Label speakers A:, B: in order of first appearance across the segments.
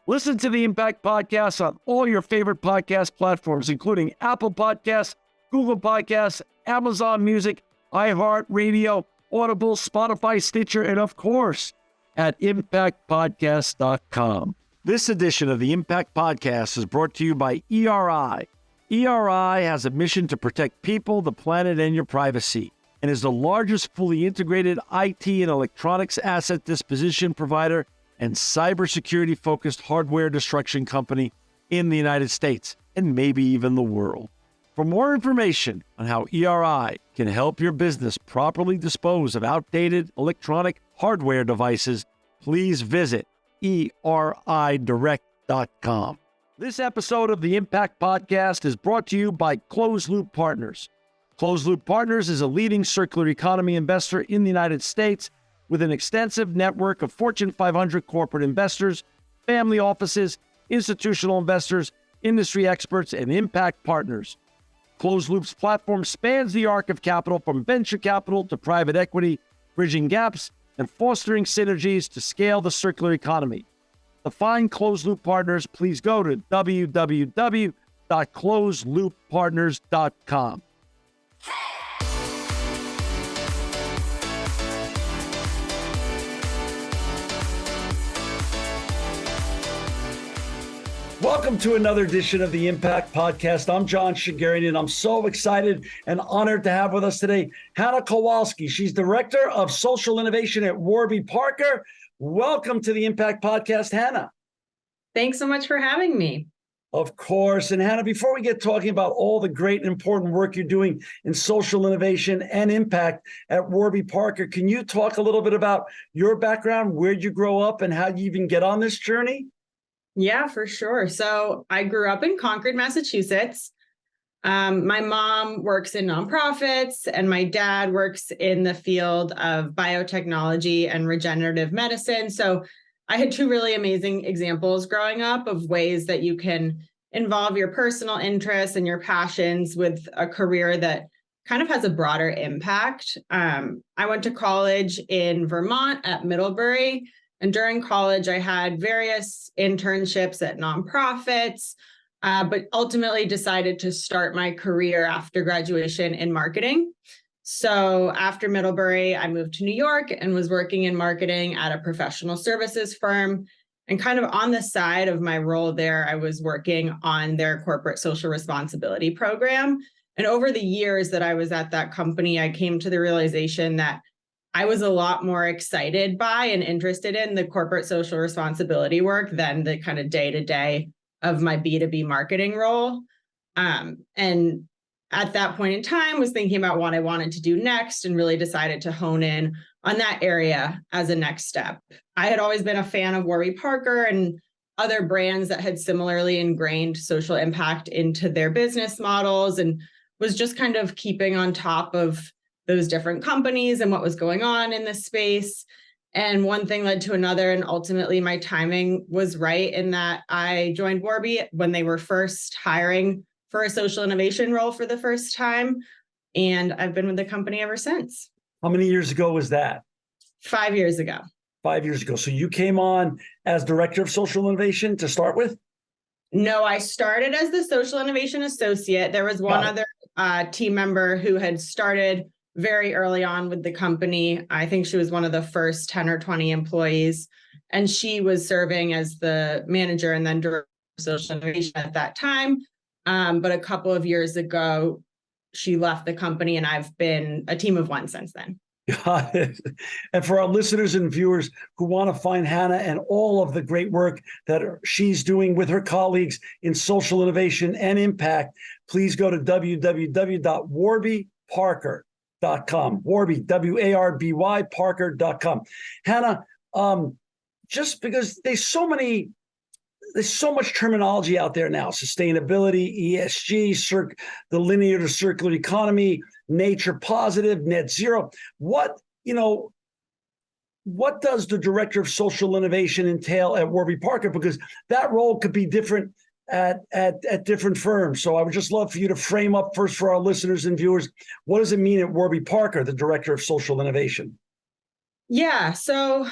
A: Listen to the Impact Podcast on all your favorite podcast platforms, including Apple Podcasts, Google Podcasts, Amazon Music, iHeartRadio, Audible, Spotify, Stitcher, and of course, at impactpodcast.com. This edition of the Impact Podcast is brought to you by ERI. ERI has a mission to protect people, the planet, and your privacy, and is the largest fully integrated IT and electronics asset disposition provider and cybersecurity-focused hardware destruction company in the United States, and maybe even the world. For more information on how ERI can help your business properly dispose of outdated electronic hardware devices, please visit eridirect.com. This episode of the Impact Podcast is brought to you by Closed Loop Partners. Closed Loop Partners is a leading circular economy investor in the United States with an extensive network of Fortune 500 corporate investors, family offices, institutional investors, industry experts, and impact partners. Closed Loop's platform spans the arc of capital from venture capital to private equity, bridging gaps and fostering synergies to scale the circular economy. To find Closed Loop Partners, please go to www.closedlooppartners.com. Welcome to another edition of the Impact Podcast. I'm John Shigarian, and I'm so excited and honored to have with us today Hannah Kowalski. She's Director of Social Innovation at Warby Parker. Welcome to the Impact Podcast, Hannah.
B: Thanks so much for having me.
A: Of course. And Hannah, before we get talking about all the great and important work you're doing in social innovation and impact at Warby Parker, can you talk a little bit about your background, where'd you grow up, and how you even get on this journey?
B: Yeah, for sure. So I grew up in Concord, Massachusetts. My mom works in nonprofits, and my dad works in the field of biotechnology and regenerative medicine. So I had two really amazing examples growing up of ways that you can involve your personal interests and your passions with a career that kind of has a broader impact. I went to college in Vermont at Middlebury. And during college, I had various internships at nonprofits, but ultimately decided to start my career after graduation in marketing. So after Middlebury, I moved to New York and was working in marketing at a professional services firm. And kind of on the side of my role there, I was working on their corporate social responsibility program. And over the years that I was at that company, I came to the realization that I was a lot more excited by and interested in the corporate social responsibility work than the kind of day-to-day of my B2B marketing role. And at that point in time, was thinking about what I wanted to do next and really decided to hone in on that area as a next step. I had always been a fan of Warby Parker and other brands that had similarly ingrained social impact into their business models, and was just kind of keeping on top of those different companies and what was going on in this space. And one thing led to another. And ultimately my timing was right in that I joined Warby when they were first hiring for a social innovation role for the first time. And I've been with the company ever since.
A: How many years ago was that?
B: 5 years ago.
A: 5 years ago. So you came on as Director of Social Innovation to start with?
B: No, I started as the Social Innovation Associate. There was one other team member who had started very early on with the company. I think she was one of the first 10 or 20 employees, and she was serving as the manager and then director of social innovation at that time. But a couple of years ago, she left the company, and I've been a team of one since then.
A: Got it. And for our listeners and viewers who want to find Hannah and all of the great work that she's doing with her colleagues in social innovation and impact, please go to www.warbyparker.com. Warby, W-A-R-B-Y, Parker.com. Hannah, just because there's so much terminology out there now: sustainability, ESG, the linear to circular economy, nature positive, net zero. What does the Director of Social Innovation entail at Warby Parker? Because that role could be different at different firms. So I would just love for you to frame up first for our listeners and viewers, what does it mean at Warby Parker, the Director of Social Innovation?
B: Yeah, so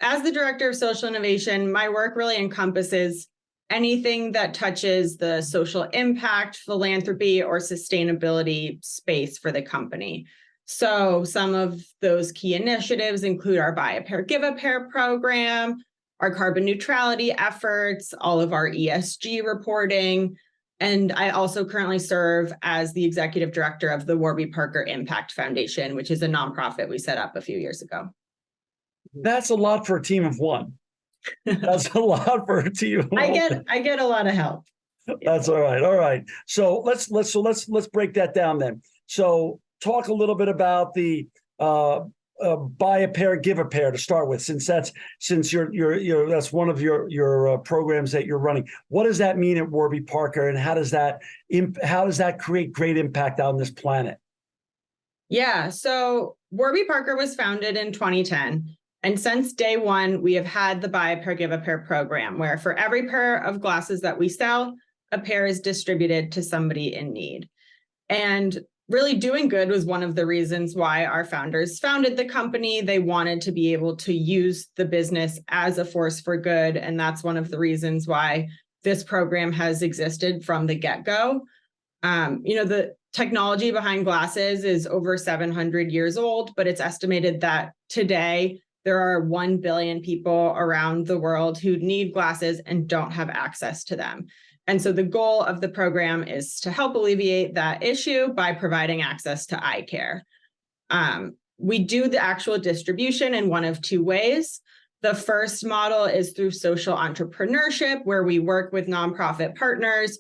B: as the director of social innovation, my work really encompasses anything that touches the social impact, philanthropy, or sustainability space for the company. So some of those key initiatives include our Buy a Pair, Give a Pair program, our carbon neutrality efforts, all of our ESG reporting. And I also currently serve as the executive director of the Warby Parker Impact Foundation, which is a nonprofit we set up a few years ago.
A: That's a lot for a team of one. That's a lot for a team of one.
B: I get a lot of help.
A: That's all right. All right. So let's break that down then. So talk a little bit about the buy a pair, give a pair to start with, since that's one of your programs that you're running. What does that mean at Warby Parker, and how does that create great impact on this planet?
B: Yeah. So Warby Parker was founded in 2010. And since day one, we have had the Buy a Pair, Give a Pair program, where for every pair of glasses that we sell, a pair is distributed to somebody in need. And really doing good was one of the reasons why our founders founded the company. They wanted to be able to use the business as a force for good. And that's one of the reasons why this program has existed from the get-go. The technology behind glasses is over 700 years old, but it's estimated that today there are 1 billion people around the world who need glasses and don't have access to them. And so the goal of the program is to help alleviate that issue by providing access to eye care. We do the actual distribution in one of two ways. The first model is through social entrepreneurship, where we work with nonprofit partners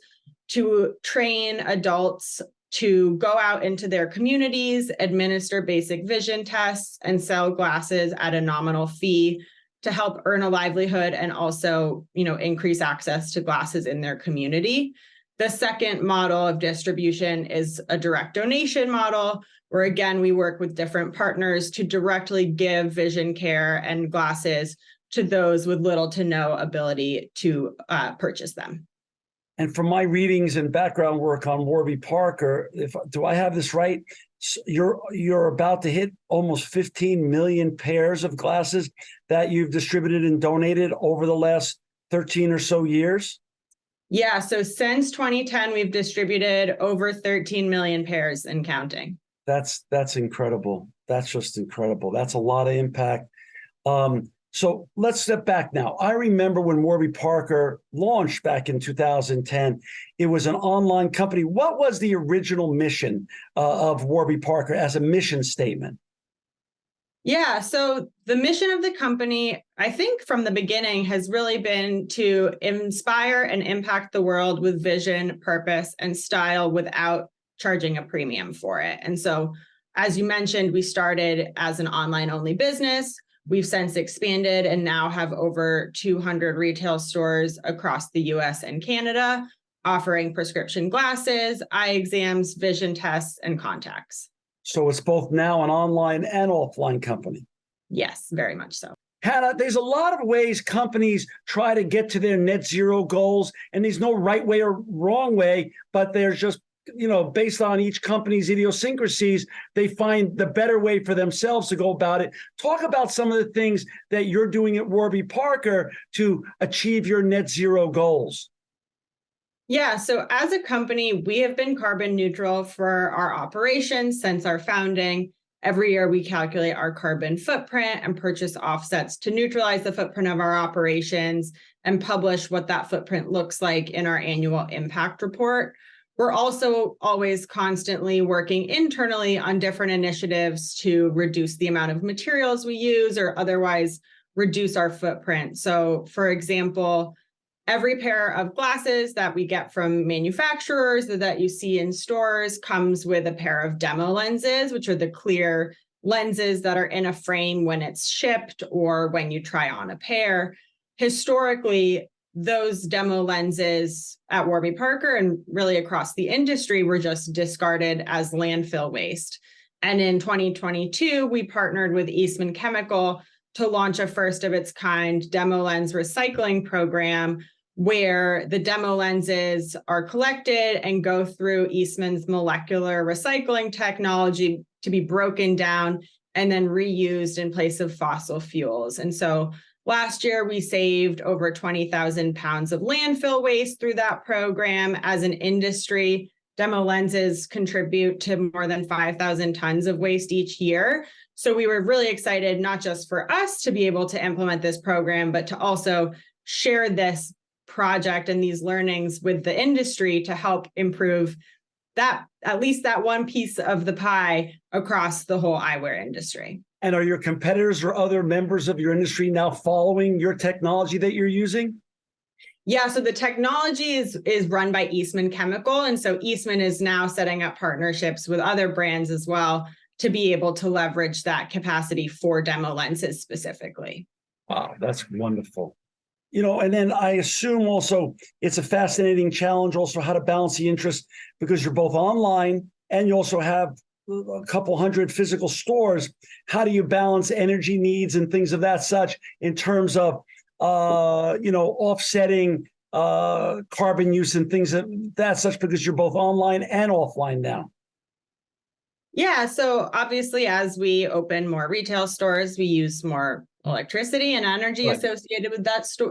B: to train adults to go out into their communities, administer basic vision tests, and sell glasses at a nominal fee to help earn a livelihood and also, increase access to glasses in their community. The second model of distribution is a direct donation model, where again, we work with different partners to directly give vision care and glasses to those with little to no ability to purchase them.
A: And from my readings and background work on Warby Parker, do I have this right? You're about to hit almost 15 million pairs of glasses that you've distributed and donated over the last 13 or so years?
B: Yeah, so since 2010, we've distributed over 13 million pairs and counting.
A: That's incredible. That's just incredible. That's a lot of impact. So let's step back now. I remember when Warby Parker launched back in 2010, it was an online company. What was the original mission of Warby Parker as a mission statement?
B: Yeah, so the mission of the company, I think from the beginning, has really been to inspire and impact the world with vision, purpose, and style without charging a premium for it. And so, as you mentioned, we started as an online-only business. We've since expanded and now have over 200 retail stores across the US and Canada, offering prescription glasses, eye exams, vision tests, and contacts.
A: So it's both now an online and offline company.
B: Yes, very much so.
A: Hannah, there's a lot of ways companies try to get to their net zero goals, and there's no right way or wrong way, but there's just based on each company's idiosyncrasies, they find the better way for themselves to go about it. Talk about some of the things that you're doing at Warby Parker to achieve your net zero goals.
B: Yeah, so as a company, we have been carbon neutral for our operations since our founding. Every year, we calculate our carbon footprint and purchase offsets to neutralize the footprint of our operations and publish what that footprint looks like in our annual impact report. We're also always constantly working internally on different initiatives to reduce the amount of materials we use or otherwise reduce our footprint. So, for example, every pair of glasses that we get from manufacturers or that you see in stores comes with a pair of demo lenses, which are the clear lenses that are in a frame when it's shipped or when you try on a pair. Historically, those demo lenses at Warby Parker and really across the industry were just discarded as landfill waste. And in 2022, we partnered with Eastman Chemical to launch a first of its kind demo lens recycling program where the demo lenses are collected and go through Eastman's molecular recycling technology to be broken down and then reused in place of fossil fuels. And so Last year, we saved over 20,000 pounds of landfill waste through that program. As an industry, demo lenses contribute to more than 5,000 tons of waste each year. So we were really excited, not just for us to be able to implement this program, but to also share this project and these learnings with the industry to help improve that, at least that one piece of the pie across the whole eyewear industry.
A: And are your competitors or other members of your industry now following your technology that you're using?
B: Yeah, so the technology is run by Eastman Chemical. And so Eastman is now setting up partnerships with other brands as well to be able to leverage that capacity for demo lenses specifically.
A: Wow, that's wonderful. And then I assume also it's a fascinating challenge also how to balance the interest because you're both online and you also have a couple hundred physical stores. How do you balance energy needs and things of that such in terms of, offsetting carbon use and things of that such because you're both online and offline now?
B: Yeah, so obviously as we open more retail stores, we use more electricity and energy associated with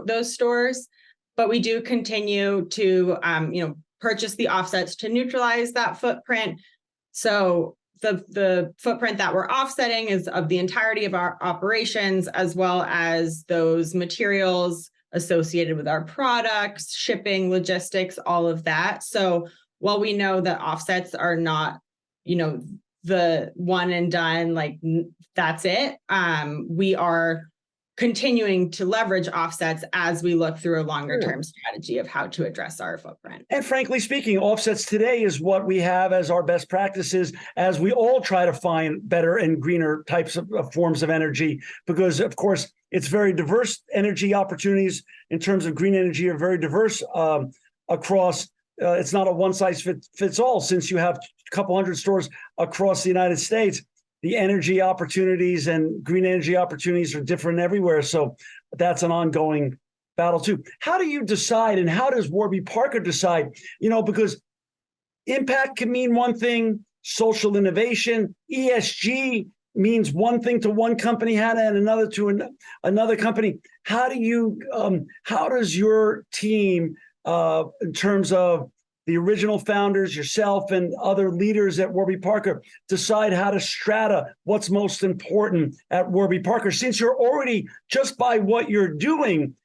B: those stores, but we do continue to purchase the offsets to neutralize that footprint. So the footprint that we're offsetting is of the entirety of our operations, as well as those materials associated with our products, shipping, logistics, all of that. So while we know that offsets are not, the one and done, like that's it, we are continuing to leverage offsets as we look through a longer term strategy of how to address our footprint.
A: And frankly speaking, offsets today is what we have as our best practices as we all try to find better and greener types of forms of energy, because of course it's very diverse. Energy opportunities in terms of green energy are very diverse across. It's not a one size fits all since you have a couple hundred stores across the United States. The energy opportunities and green energy opportunities are different everywhere. So that's an ongoing battle too. How do you decide and how does Warby Parker decide? Because impact can mean one thing, social innovation, ESG means one thing to one company, Hannah, and another to another company. How does your team, in terms of the original founders, yourself and other leaders at Warby Parker, decide how to strata what's most important at Warby Parker? Since you're already, just by what you're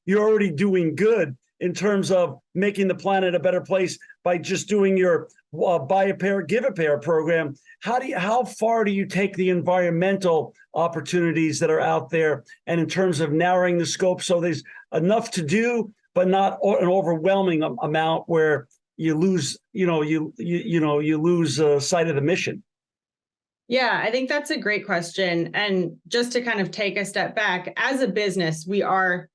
A: already doing good in terms of making the planet a better place by just doing your buy a pair, give a pair program. How far do you take the environmental opportunities that are out there, and in terms of narrowing the scope so there's enough to do, but not an overwhelming amount where you lose, you lose sight of the mission?
B: Yeah, I think that's a great question. And just to kind of take a step back, as a business, we are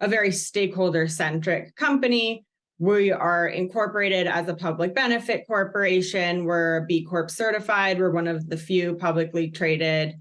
B: a very stakeholder-centric company. We are incorporated as a public benefit corporation. We're B Corp certified. We're one of the few publicly traded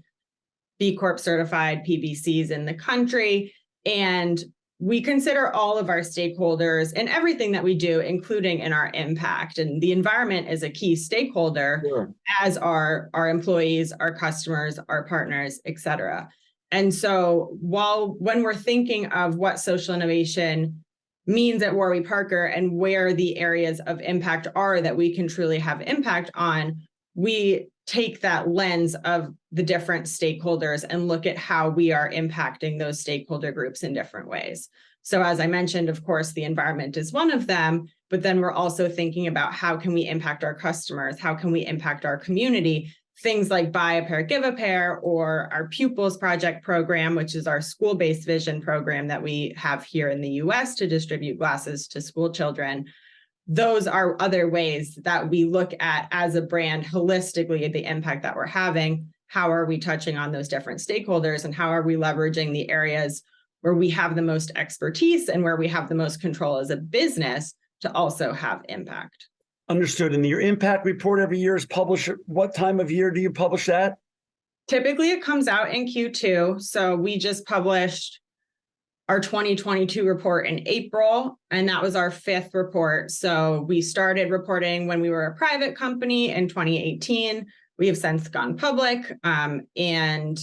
B: B Corp certified PBCs in the country. And we consider all of our stakeholders in everything that we do, including in our impact. And the environment is a key stakeholder, as are our employees, our customers, our partners, et cetera. And so when we're thinking of what social innovation means at Warby Parker and where the areas of impact are that we can truly have impact on, we take that lens of the different stakeholders and look at how we are impacting those stakeholder groups in different ways. So as I mentioned, of course, the environment is one of them, but then we're also thinking about how can we impact our customers? How can we impact our community? Things like Buy a Pair, Give a Pair, or our Pupils Project program, which is our school-based vision program that we have here in the US to distribute glasses to school children. Those are other ways that we look at as a brand holistically at the impact that we're having. How are we touching on those different stakeholders, and how are we leveraging the areas where we have the most expertise and where we have the most control as a business to also have impact?
A: Understood. And your impact report every year is published. What time of year do you publish that?
B: Typically, it comes out in Q2. So we just published our 2022 report in April, and that was our 5th report. So we started reporting when we were a private company in 2018. We have since gone public, and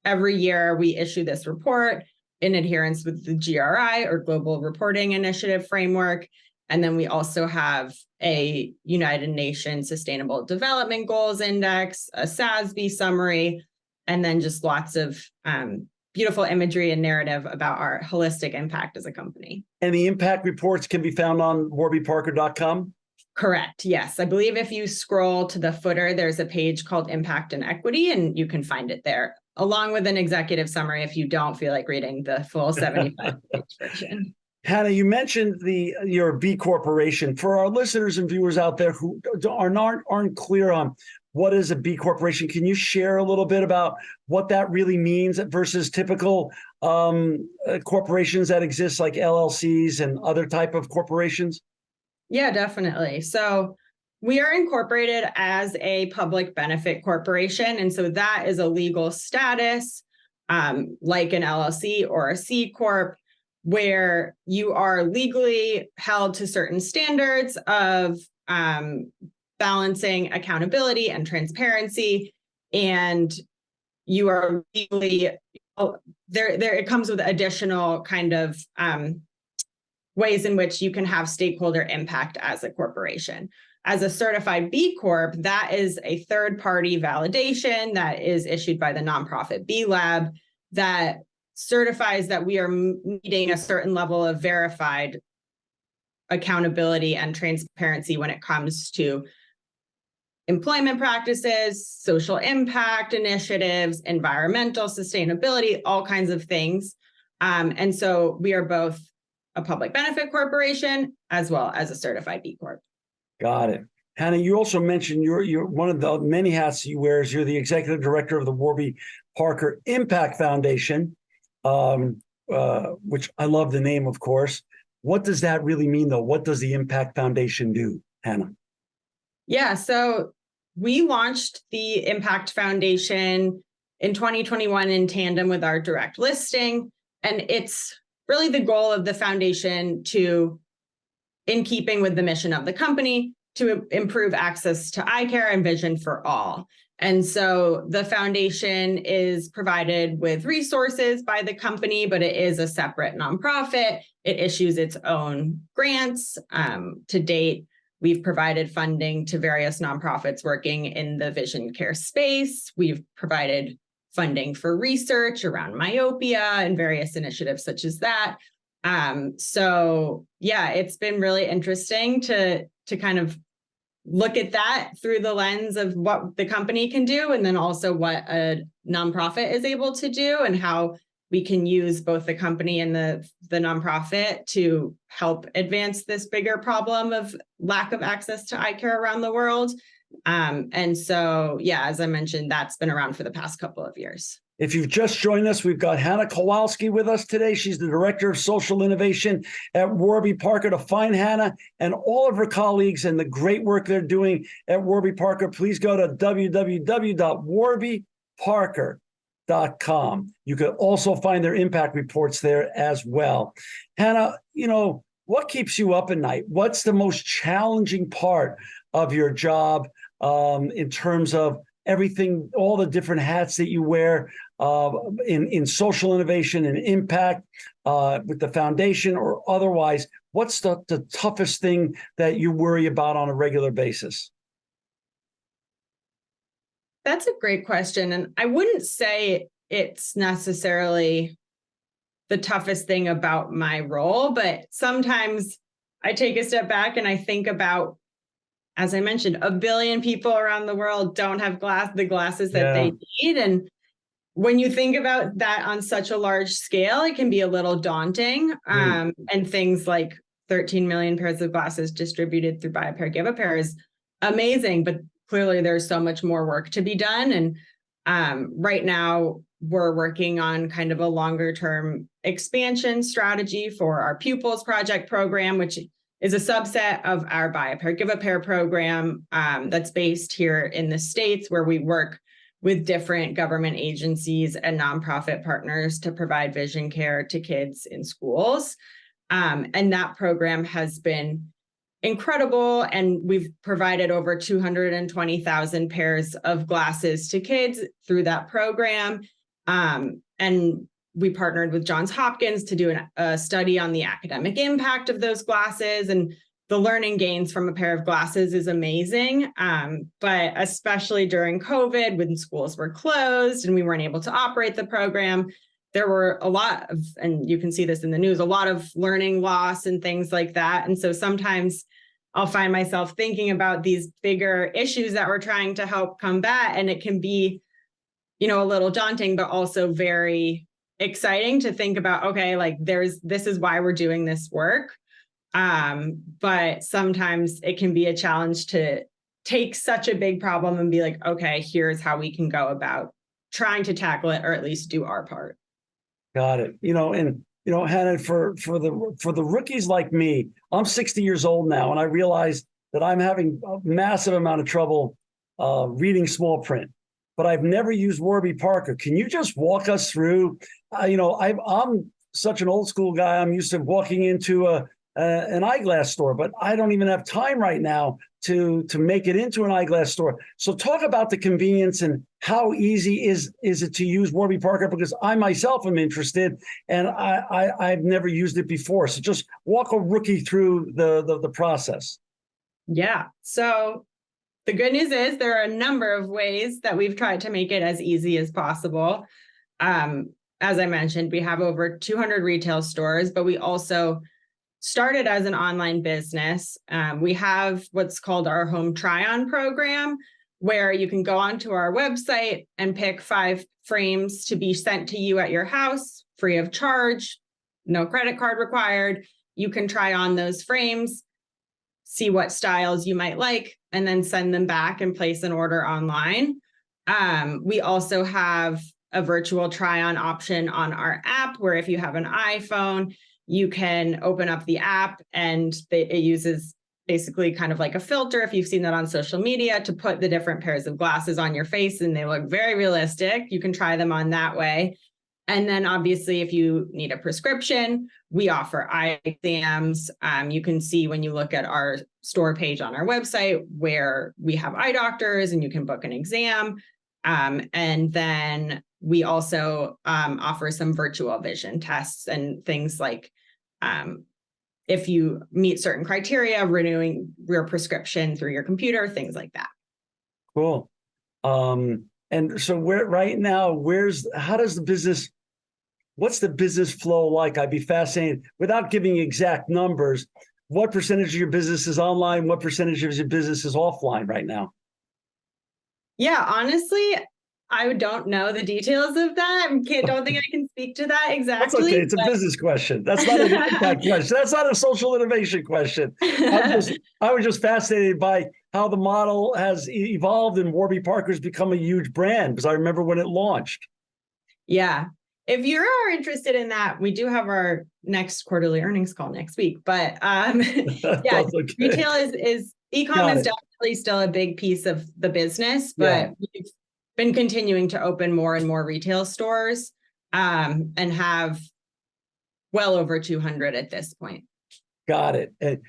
B: every year we issue this report. in adherence with the GRI, or Global Reporting Initiative framework. And then we also have a United Nations Sustainable Development Goals Index, a SASB summary, and then just lots of beautiful imagery and narrative about our holistic impact as a company.
A: And the impact reports can be found on warbyparker.com?
B: Correct. Yes. I believe if you scroll to the footer, there's a page called Impact and Equity, and you can find it there, along with an executive summary if you don't feel like reading the full 75-page version.
A: Hannah, you mentioned your B Corporation. For our listeners and viewers out there who aren't clear on what is a B Corporation, can you share a little bit about what that really means versus typical corporations that exist, like LLCs and other type of corporations?
B: Yeah, definitely. So we are incorporated as a public benefit corporation. And so that is a legal status like an LLC or a C Corp, where you are legally held to certain standards of balancing accountability and transparency. And you are legally, it comes with additional kind of ways in which you can have stakeholder impact as a corporation. As a certified B Corp, that is a third-party validation that is issued by the nonprofit B Lab that certifies that we are meeting a certain level of verified accountability and transparency when it comes to employment practices, social impact initiatives, environmental sustainability, all kinds of things. And so we are both a public benefit corporation as well as a certified B Corp.
A: Got it. Hannah, you also mentioned you're one of the many hats you wear is you're the executive director of the Warby Parker Impact Foundation, which I love the name, of course. What does that really mean, though? What does the Impact Foundation do, Hannah?
B: Yeah, so we launched the Impact Foundation in 2021 in tandem with our direct listing. And it's really the goal of the foundation to, in keeping with the mission of the company, to improve access to eye care and vision for all. And so the foundation is provided with resources by the company, but it is a separate nonprofit. It issues its own grants. To date, we've provided funding to various nonprofits working in the vision care space. We've provided funding for research around myopia and various initiatives such as that. So yeah, it's been really interesting to kind of look at that through the lens of what the company can do, and then also what a nonprofit is able to do, and how we can use both the company and the nonprofit to help advance this bigger problem of lack of access to eye care around the world. And so, yeah, as I mentioned, that's been around for the past couple of years.
A: If you've just joined us, we've got Hannah Kowalski with us today. She's the Director of Social Innovation at Warby Parker. To find Hannah and all of her colleagues and the great work they're doing at Warby Parker, please go to www.warbyparker.com. You can also find their impact reports there as well. Hannah, what keeps you up at night? What's the most challenging part of your job in terms of everything, all the different hats that you wear in social innovation and impact with the foundation or otherwise? What's the toughest thing that you worry about on a regular basis?
B: That's a great question. And I wouldn't say it's necessarily the toughest thing about my role, but sometimes I take a step back and I think about, as I mentioned, 1 billion people around the world don't have the glasses that they need. And when you think about that on such a large scale, it can be a little daunting. And things like 13 million pairs of glasses distributed through Buy a Pair, Give a Pair is amazing, but clearly there's so much more work to be done. And right now we're working on kind of a longer term expansion strategy for our Pupils Project program, which is a subset of our Buy a Pair, Give a Pair program that's based here in the States, where we work with different government agencies and nonprofit partners to provide vision care to kids in schools. And that program has been incredible. And we've provided over 220,000 pairs of glasses to kids through that program. And we partnered with Johns Hopkins to do a study on the academic impact of those glasses, and the learning gains from a pair of glasses is amazing. But especially during COVID, when schools were closed and we weren't able to operate the program, there were a lot of, and you can see this in the news, a lot of learning loss and things like that. And so sometimes I'll find myself thinking about these bigger issues that we're trying to help combat, and it can be, a little daunting, but also very exciting to think about, okay, like this is why we're doing this work. But sometimes it can be a challenge to take such a big problem and be like, okay, here's how we can go about trying to tackle it, or at least do our part.
A: Got it. Hannah, for the rookies like me, I'm 60 years old now, and I realize that I'm having a massive amount of trouble reading small print. But I've never used Warby Parker. Can you just walk us through? I'm such an old school guy. I'm used to walking into an eyeglass store, but I don't even have time right now to make it into an eyeglass store. So talk about the convenience and how easy is it to use Warby Parker, because I myself am interested and I've never used it before. So just walk a rookie through the process.
B: Yeah. So the good news is there are a number of ways that we've tried to make it as easy as possible. As I mentioned, we have over 200 retail stores, but we also started as an online business. We have what's called our home try-on program, where you can go onto our website and pick 5 frames to be sent to you at your house, free of charge, no credit card required. You can try on those frames, see what styles you might like, and then send them back and place an order online. We also have a virtual try-on option on our app, where if you have an iPhone, you can open up the app and it uses basically kind of like a filter, if you've seen that on social media, to put the different pairs of glasses on your face, and they look very realistic. You can try them on that way. And then obviously, if you need a prescription, we offer eye exams. You can see when you look at our store page on our website where we have eye doctors, and you can book an exam. And then we also offer some virtual vision tests and things like if you meet certain criteria, renewing your prescription through your computer, things like that.
A: Cool. And so what's the business flow like? I'd be fascinated, without giving exact numbers, what percentage of your business is online? What percentage of your business is offline right now?
B: Yeah, honestly, I don't know the details of that. Don't think I can speak to that exactly.
A: That's okay. It's a business question. That's not an impact question. That's not a social innovation question. I was just fascinated by how the model has evolved, and Warby Parker's become a huge brand, because I remember when it launched.
B: Yeah. If you are interested in that, we do have our next quarterly earnings call next week. But yeah, okay. Retail is e-com is definitely still a big piece of the business, but we've been continuing to open more and more retail stores and have well over 200 at this point.
A: Got it. And,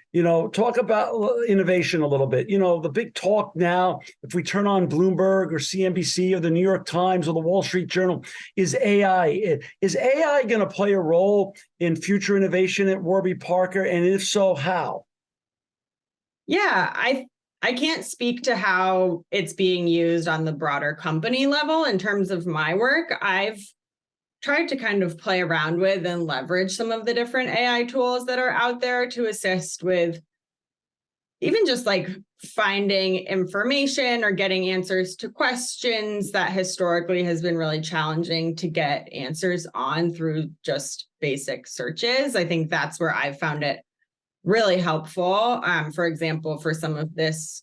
A: talk about innovation a little bit. The big talk now, if we turn on Bloomberg or CNBC or the New York Times or the Wall Street Journal, is AI. Is AI going to play a role in future innovation at Warby Parker? And if so, how?
B: Yeah, I can't speak to how it's being used on the broader company level. In terms of my work, I've tried to kind of play around with and leverage some of the different AI tools that are out there to assist with even just like finding information or getting answers to questions that historically has been really challenging to get answers on through just basic searches. I think that's where I've found it really helpful. For example, for some of this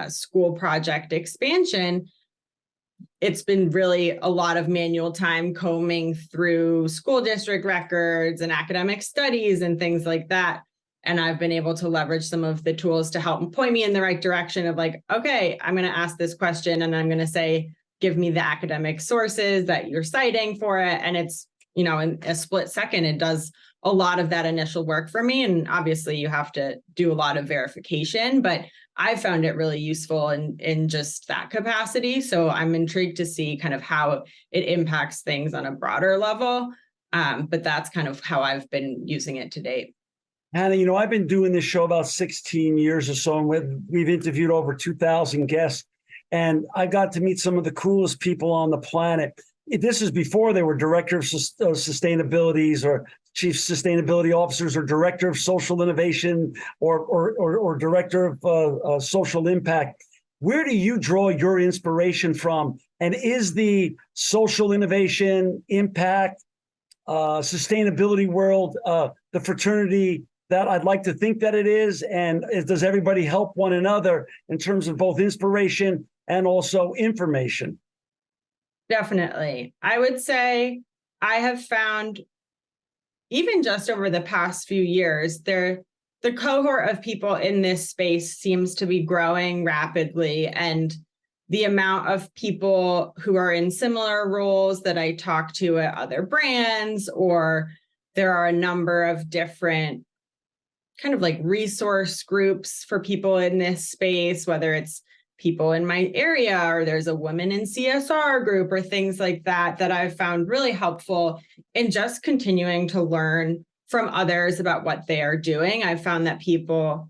B: school project expansion, it's been really a lot of manual time combing through school district records and academic studies and things like that. And I've been able to leverage some of the tools to help point me in the right direction of like, okay, I'm going to ask this question and I'm going to say, give me the academic sources that you're citing for it. And it's in a split second, it does a lot of that initial work for me. And obviously you have to do a lot of verification, but I found it really useful in just that capacity. So I'm intrigued to see kind of how it impacts things on a broader level. But that's kind of how I've been using it to date.
A: Hannah, I've been doing this show about 16 years or so, and we've interviewed over 2,000 guests, and I got to meet some of the coolest people on the planet. This is before they were director of sustainabilities or chief sustainability officers or director of social innovation or director of social impact. Where do you draw your inspiration from? And is the social innovation, impact, sustainability world the fraternity that I'd like to think that it is? And does everybody help one another in terms of both inspiration and also information?
B: Definitely. I would say I have found, even just over the past few years, the cohort of people in this space seems to be growing rapidly. And the amount of people who are in similar roles that I talk to at other brands, or there are a number of different kind of like resource groups for people in this space, whether it's people in my area or there's a women in CSR group or things like that, that I've found really helpful in just continuing to learn from others about what they are doing. I've found that people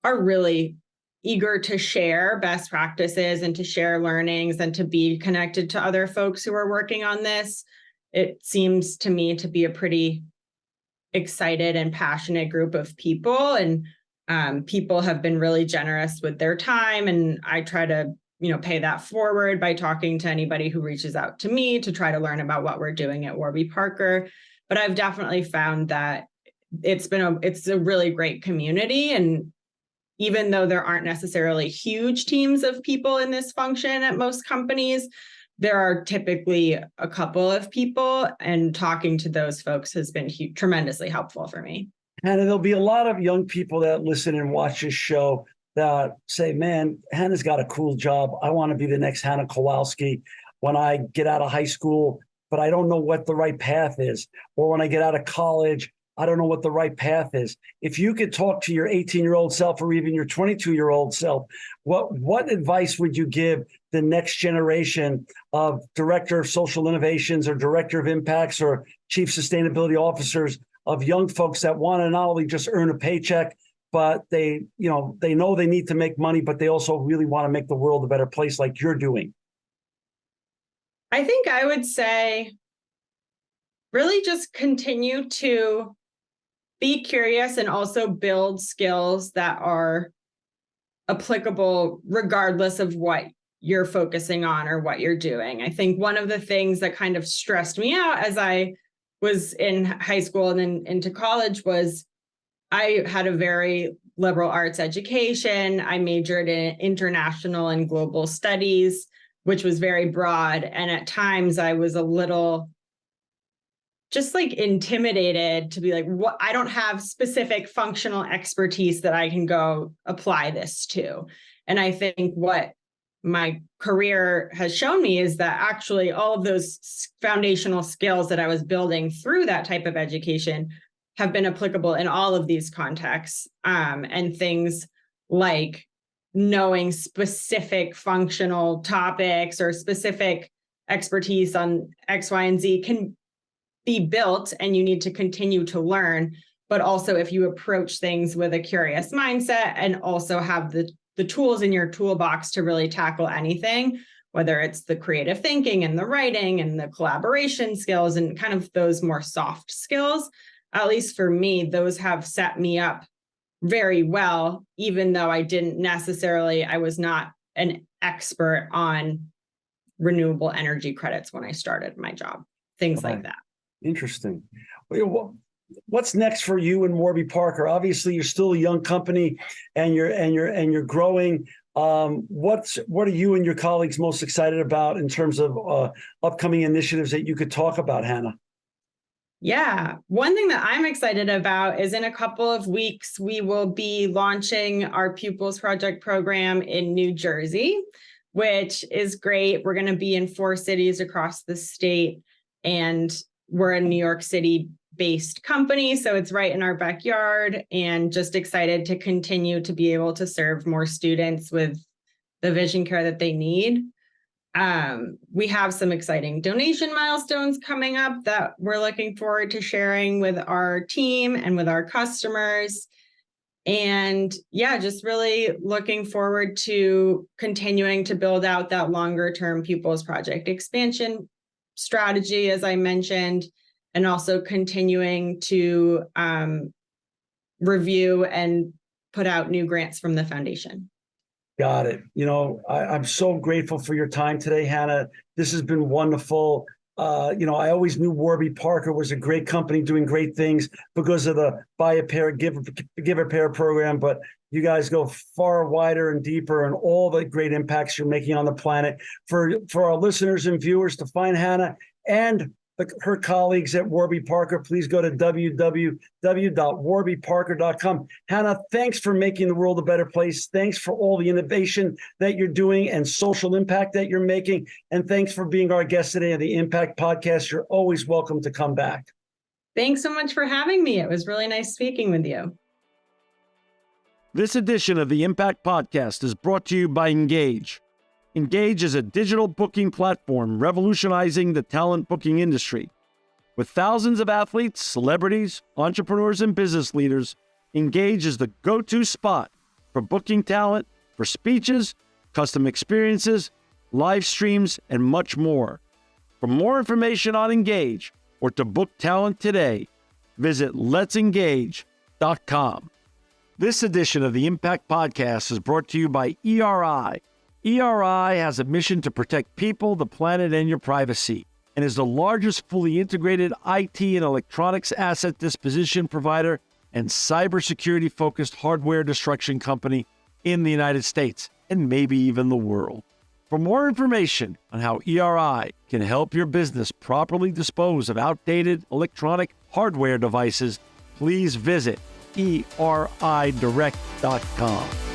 B: are really eager to share best practices and to share learnings and to be connected to other folks who are working on this. It seems to me to be a pretty excited and passionate group of people, and people have been really generous with their time, and I try to pay that forward by talking to anybody who reaches out to me to try to learn about what we're doing at Warby Parker. But I've definitely found that it's a really great community, and even though there aren't necessarily huge teams of people in this function at most companies, there are typically a couple of people, and talking to those folks has been tremendously helpful for me.
A: And there'll be a lot of young people that listen and watch this show that say, man, Hannah's got a cool job. I want to be the next Hannah Kowalski when I get out of high school, but I don't know what the right path is. Or when I get out of college, I don't know what the right path is. If you could talk to your 18-year-old self or even your 22-year-old self, what advice would you give the next generation of director of social innovations or director of impacts or chief sustainability officers of young folks that want to not only just earn a paycheck, but they know they need to make money, but they also really want to make the world a better place like you're doing?
B: I think I would say really just continue to be curious and also build skills that are applicable regardless of what you're focusing on or what you're doing. I think one of the things that kind of stressed me out as I was in high school and then into college was I had a very liberal arts education. I majored in international and global studies, which was very broad. And at times I was a little just like intimidated to be like, what? I don't have specific functional expertise that I can go apply this to. And I think what my career has shown me is that actually all of those foundational skills that I was building through that type of education have been applicable in all of these contexts. And things like knowing specific functional topics or specific expertise on X, Y, and Z can be built, and you need to continue to learn. But also, if you approach things with a curious mindset and also have the tools in your toolbox to really tackle anything, whether it's the creative thinking and the writing and the collaboration skills and kind of those more soft skills, at least for me, those have set me up very well, even though I was not an expert on renewable energy credits when I started my job, things like that.
A: Interesting. What's next for you and Warby Parker? Obviously, you're still a young company, and you're growing. What are you and your colleagues most excited about in terms of upcoming initiatives that you could talk about, Hannah?
B: Yeah, one thing that I'm excited about is in a couple of weeks, we will be launching our Pupils Project program in New Jersey, which is great. We're going to be in 4 cities across the state. And we're a New York City based company, so it's right in our backyard, and just excited to continue to be able to serve more students with the vision care that they need. We have some exciting donation milestones coming up that we're looking forward to sharing with our team and with our customers. And yeah, just really looking forward to continuing to build out that longer term pupils project expansion strategy, as I mentioned, and also continuing to review and put out new grants from the foundation.
A: Got it. I'm so grateful for your time today, Hannah. This has been wonderful. I always knew Warby Parker was a great company doing great things because of the buy a pair, give a pair program. But you guys go far wider and deeper and all the great impacts you're making on the planet. For our listeners and viewers to find Hannah and her colleagues at Warby Parker, please go to www.warbyparker.com. Hannah, thanks for making the world a better place. Thanks for all the innovation that you're doing and social impact that you're making. And thanks for being our guest today on the Impact Podcast. You're always welcome to come back.
B: Thanks so much for having me. It was really nice speaking with you.
A: This edition of the Impact Podcast is brought to you by Engage. Engage is a digital booking platform revolutionizing the talent booking industry. With thousands of athletes, celebrities, entrepreneurs, and business leaders, Engage is the go-to spot for booking talent, for speeches, custom experiences, live streams, and much more. For more information on Engage or to book talent today, visit letsengage.com. This edition of the Impact Podcast is brought to you by ERI. ERI has a mission to protect people, the planet, and your privacy, and is the largest fully integrated IT and electronics asset disposition provider and cybersecurity-focused hardware destruction company in the United States, and maybe even the world. For more information on how ERI can help your business properly dispose of outdated electronic hardware devices, please visit eridirect.com.